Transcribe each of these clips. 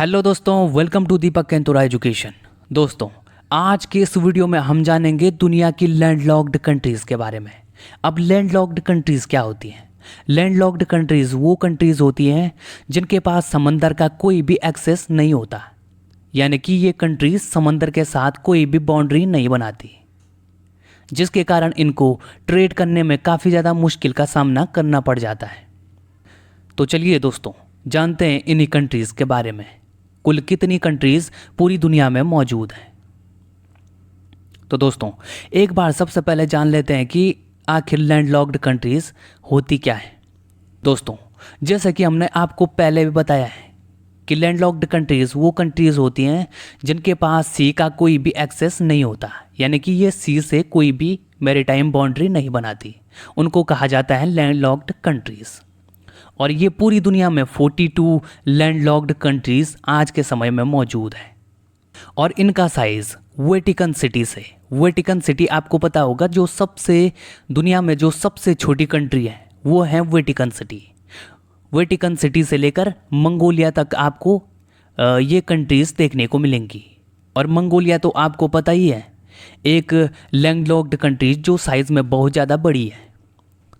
Hello दोस्तों, welcome to Deepak केंतुरा education. दोस्तों, आज के इस वीडियो में हम जानेंगे दुनिया की लैंडलॉक्ड कंट्रीज़ के बारे में। अब लैंडलॉक्ड कंट्रीज़ क्या होती हैं? लैंडलॉक्ड कंट्रीज़ वो कंट्रीज़ होती हैं जिनके पास समंदर का कोई भी एक्सेस नहीं होता, यानी कि ये कंट्रीज़ समंदर के साथ कोई भी बाउंड्री नहीं बनाती, जिसके कारण इनको ट्रेड करने में काफ़ी ज़्यादा मुश्किल का सामना करना पड़ जाता है। तो चलिए दोस्तों, जानते हैं इन्हीं कंट्रीज़ के बारे में। कुल कितनी कंट्रीज़ पूरी दुनिया में मौजूद हैं? तो दोस्तों, एक बार सबसे पहले जान लेते हैं कि आखिर लैंडलॉक्ड कंट्रीज़ होती क्या है। दोस्तों, जैसे कि हमने आपको पहले भी बताया है कि लैंडलॉक्ड कंट्रीज़ वो कंट्रीज़ होती हैं जिनके पास सी का कोई भी एक्सेस नहीं होता, यानी कि ये सी से कोई भी मैरीटाइम बाउंड्री नहीं बनाती। उनको कहा जाता है लैंडलॉक्ड कंट्रीज़। और ये पूरी दुनिया में 42 लैंडलॉक्ड कंट्रीज़ आज के समय में मौजूद है। और इनका साइज़ वेटिकन सिटी से, वेटिकन सिटी आपको पता होगा, जो सबसे दुनिया में जो सबसे छोटी कंट्री है वो है वेटिकन सिटी। वेटिकन सिटी से लेकर मंगोलिया तक आपको ये कंट्रीज़ देखने को मिलेंगी। और मंगोलिया तो आपको पता ही है, एक लैंडलॉक्ड कंट्री जो साइज़ में बहुत ज़्यादा बड़ी है।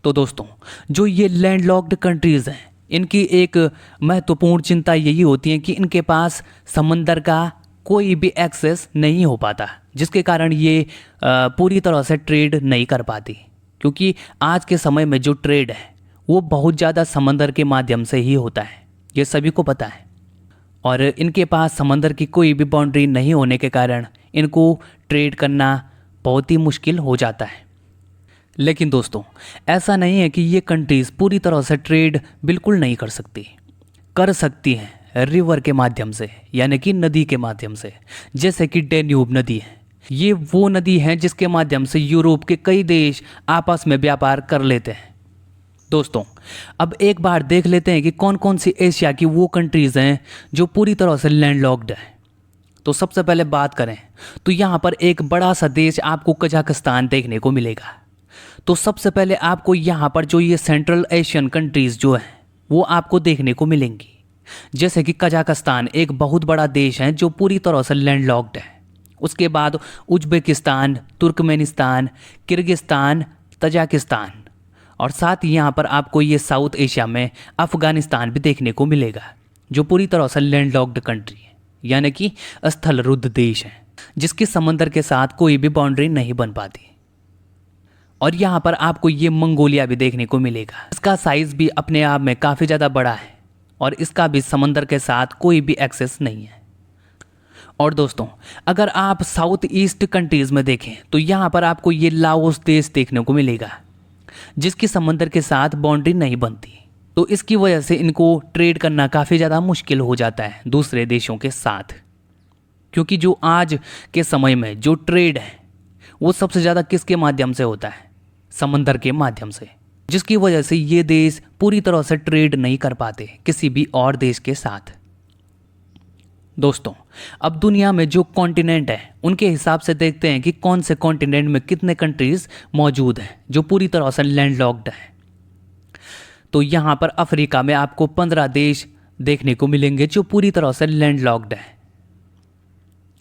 तो दोस्तों, जो ये लैंडलॉक्ड कंट्रीज़ हैं, इनकी एक महत्वपूर्ण चिंता यही होती है कि इनके पास समंदर का कोई भी एक्सेस नहीं हो पाता, जिसके कारण ये पूरी तरह से ट्रेड नहीं कर पाती। क्योंकि आज के समय में जो ट्रेड है वो बहुत ज़्यादा समंदर के माध्यम से ही होता है, ये सभी को पता है। और इनके पास समंदर की कोई भी बाउंड्री नहीं होने के कारण इनको ट्रेड करना बहुत ही मुश्किल हो जाता है। लेकिन दोस्तों, ऐसा नहीं है कि ये कंट्रीज़ पूरी तरह से ट्रेड बिल्कुल नहीं कर सकती। कर सकती हैं रिवर के माध्यम से, यानी कि नदी के माध्यम से, जैसे कि डैन्यूब नदी है। ये वो नदी है जिसके माध्यम से यूरोप के कई देश आपस में व्यापार कर लेते हैं। दोस्तों, अब एक बार देख लेते हैं कि कौन कौन सी एशिया की वो कंट्रीज़ हैं जो पूरी तरह से लैंडलॉक्ड है। तो सबसे पहले बात करें तो यहाँ पर एक बड़ा सा देश आपको कजाकिस्तान देखने को मिलेगा। तो सबसे पहले आपको यहाँ पर जो ये सेंट्रल एशियन कंट्रीज़ जो हैं वो आपको देखने को मिलेंगी, जैसे कि कजाकिस्तान एक बहुत बड़ा देश है जो पूरी तरह से लैंडलॉक्ड है। उसके बाद उज्बेकिस्तान, तुर्कमेनिस्तान, किर्गिस्तान, तजाकिस्तान, और साथ ही यहाँ पर आपको ये साउथ एशिया में अफ़गानिस्तान भी देखने को मिलेगा, जो पूरी तरह से लैंडलॉक्ड कंट्री है, यानी कि स्थलरुद्ध देश है, जिसकी समंदर के साथ कोई भी बाउंड्री नहीं बन पाती। और यहाँ पर आपको ये मंगोलिया भी देखने को मिलेगा। इसका साइज़ भी अपने आप में काफ़ी ज़्यादा बड़ा है और इसका भी समंदर के साथ कोई भी एक्सेस नहीं है। और दोस्तों, अगर आप साउथ ईस्ट कंट्रीज़ में देखें तो यहाँ पर आपको ये लाओस देश देखने को मिलेगा, जिसकी समंदर के साथ बाउंड्री नहीं बनती। तो इसकी वजह से इनको ट्रेड करना काफ़ी ज़्यादा मुश्किल हो जाता है दूसरे देशों के साथ। क्योंकि जो आज के समय में जो ट्रेड है वो सबसे ज़्यादा किसके माध्यम से होता है? समंदर के माध्यम से, जिसकी वजह से ये देश पूरी तरह से ट्रेड नहीं कर पाते किसी भी और देश के साथ। दोस्तों, अब दुनिया में जो कॉन्टिनेंट है उनके हिसाब से देखते हैं कि कौन से कॉन्टिनेंट में कितने कंट्रीज़ मौजूद हैं जो पूरी तरह से लैंडलॉक्ड है। तो यहाँ पर अफ्रीका में आपको 15 देश देखने को मिलेंगे जो पूरी तरह से लैंडलॉक्ड है,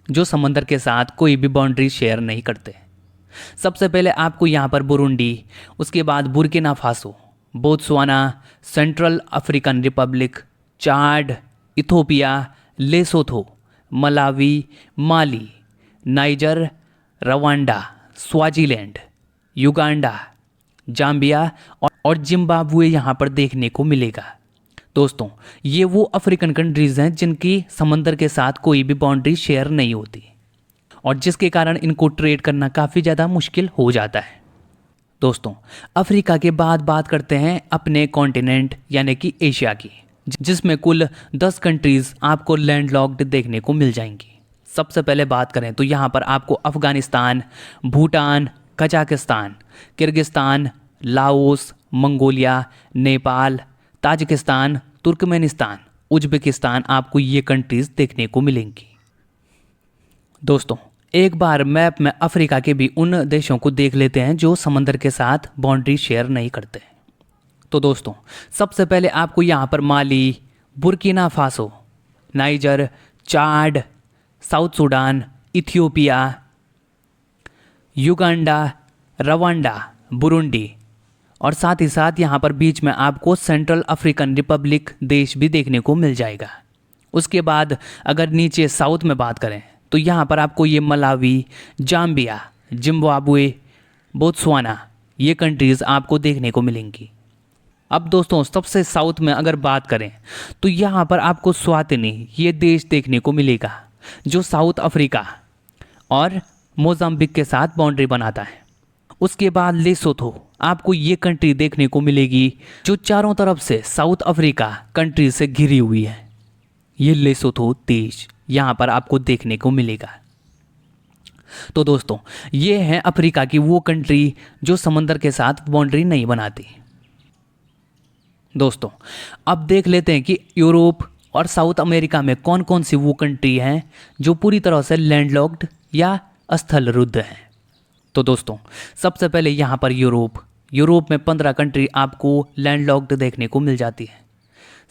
जो समंदर के साथ कोई भी बाउंड्री शेयर नहीं करते। सबसे पहले आपको यहाँ पर बुरुंडी, उसके बाद Burkina Faso, Botswana, Central African Republic, Chad, Ethiopia, Lesotho, Malawi, Mali, Niger, Rwanda, Swaziland, Uganda, Zambia और जिम्बाब्वे यहाँ पर देखने को मिलेगा। दोस्तों, ये वो अफ्रीकन कंट्रीज़ हैं जिनकी समंदर के साथ कोई भी बाउंड्री शेयर नहीं होती और जिसके कारण इनको ट्रेड करना काफ़ी ज़्यादा मुश्किल हो जाता है। दोस्तों, अफ्रीका के बाद बात करते हैं अपने कॉन्टिनेंट यानी कि एशिया की, जिसमें कुल 10 कंट्रीज़ आपको लैंडलॉक्ड देखने को मिल जाएंगी। सबसे पहले बात करें तो यहाँ पर आपको Afghanistan, Bhutan, Kazakhstan, Kyrgyzstan, Laos, Mongolia, Nepal, Tajikistan, Turkmenistan, Uzbekistan, आपको ये कंट्रीज़ देखने को मिलेंगी। दोस्तों, एक बार मैप में अफ्रीका के भी उन देशों को देख लेते हैं जो समंदर के साथ बाउंड्री शेयर नहीं करते। तो दोस्तों, सबसे पहले आपको यहाँ पर Mali, Burkina Faso, Niger, Chad, South Sudan, Ethiopia, Uganda, Rwanda, Burundi और साथ ही साथ यहाँ पर बीच में आपको सेंट्रल अफ्रीकन रिपब्लिक देश भी देखने को मिल जाएगा। उसके बाद अगर नीचे साउथ में बात करें तो यहाँ पर आपको ये मलावी, जाम्बिया, जिम्बाब्वे, बोत्सवाना ये कंट्रीज़ आपको देखने को मिलेंगी। अब दोस्तों सबसे साउथ में अगर बात करें तो यहाँ पर आपको स्वातिनी ये देश देखने को मिलेगा जो साउथ अफ्रीका और मोजाम्बिक के साथ बाउंड्री बनाता है। उसके बाद लेसोथो आपको ये कंट्री देखने को मिलेगी जो चारों तरफ से साउथ अफ्रीका कंट्री से घिरी हुई है। ये लेसोथो देश यहाँ पर आपको देखने को मिलेगा। तो दोस्तों ये है अफ्रीका की वो कंट्री जो समंदर के साथ बाउंड्री नहीं बनाती। दोस्तों अब देख लेते हैं कि यूरोप और साउथ अमेरिका में कौन कौन सी वो कंट्री हैं जो पूरी तरह से लैंडलॉक्ड या स्थलरुद्ध हैं। तो दोस्तों सबसे पहले यहाँ पर यूरोप में 15 कंट्री आपको लैंडलॉक्ड देखने को मिल जाती है।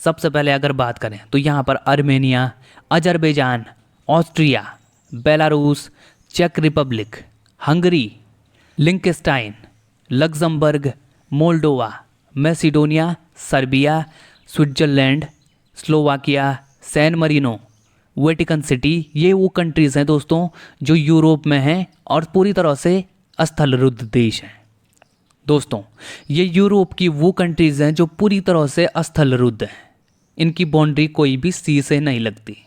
सबसे पहले अगर बात करें तो यहाँ पर आर्मेनिया, अजरबैजान, ऑस्ट्रिया, बेलारूस, चेक Republic, Hungary, Liechtenstein, Luxembourg, Moldova, Macedonia, Serbia, Switzerland, Slovakia, San Marino, Vatican City ये वो कंट्रीज़ हैं दोस्तों जो यूरोप में हैं और पूरी तरह से स्थलरुद्ध देश हैं। दोस्तों ये यूरोप की वो कंट्रीज़ हैं जो पूरी तरह से स्थलरुद्ध हैं, इनकी बाउंड्री कोई भी सी से नहीं लगती।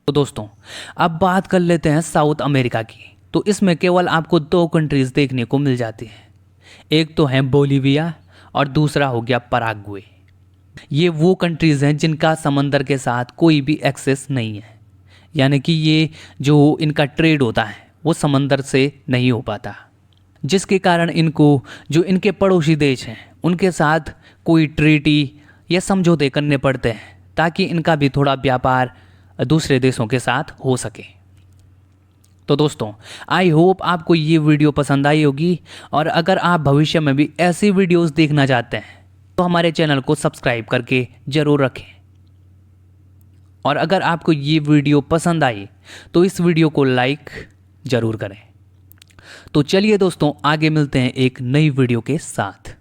तो दोस्तों अब बात कर लेते हैं साउथ अमेरिका की। तो इसमें केवल आपको 2 कंट्रीज़ देखने को मिल जाती हैं, एक तो है बोलीविया और दूसरा हो गया पराग्वे। ये वो कंट्रीज़ हैं जिनका समंदर के साथ कोई भी एक्सेस नहीं है, यानी कि ये जो इनका ट्रेड होता है वो समंदर से नहीं हो पाता, जिसके कारण इनको जो इनके पड़ोसी देश हैं उनके साथ कोई ट्रीटी या समझौते करने पड़ते हैं ताकि इनका भी थोड़ा व्यापार दूसरे देशों के साथ हो सके। तो दोस्तों आई होप आपको ये वीडियो पसंद आई होगी और अगर आप भविष्य में भी ऐसी वीडियोस देखना चाहते हैं तो हमारे चैनल को सब्सक्राइब करके ज़रूर रखें। और अगर आपको ये वीडियो पसंद आई तो इस वीडियो को लाइक ज़रूर करें। तो चलिए दोस्तों आगे मिलते हैं एक नई वीडियो के साथ।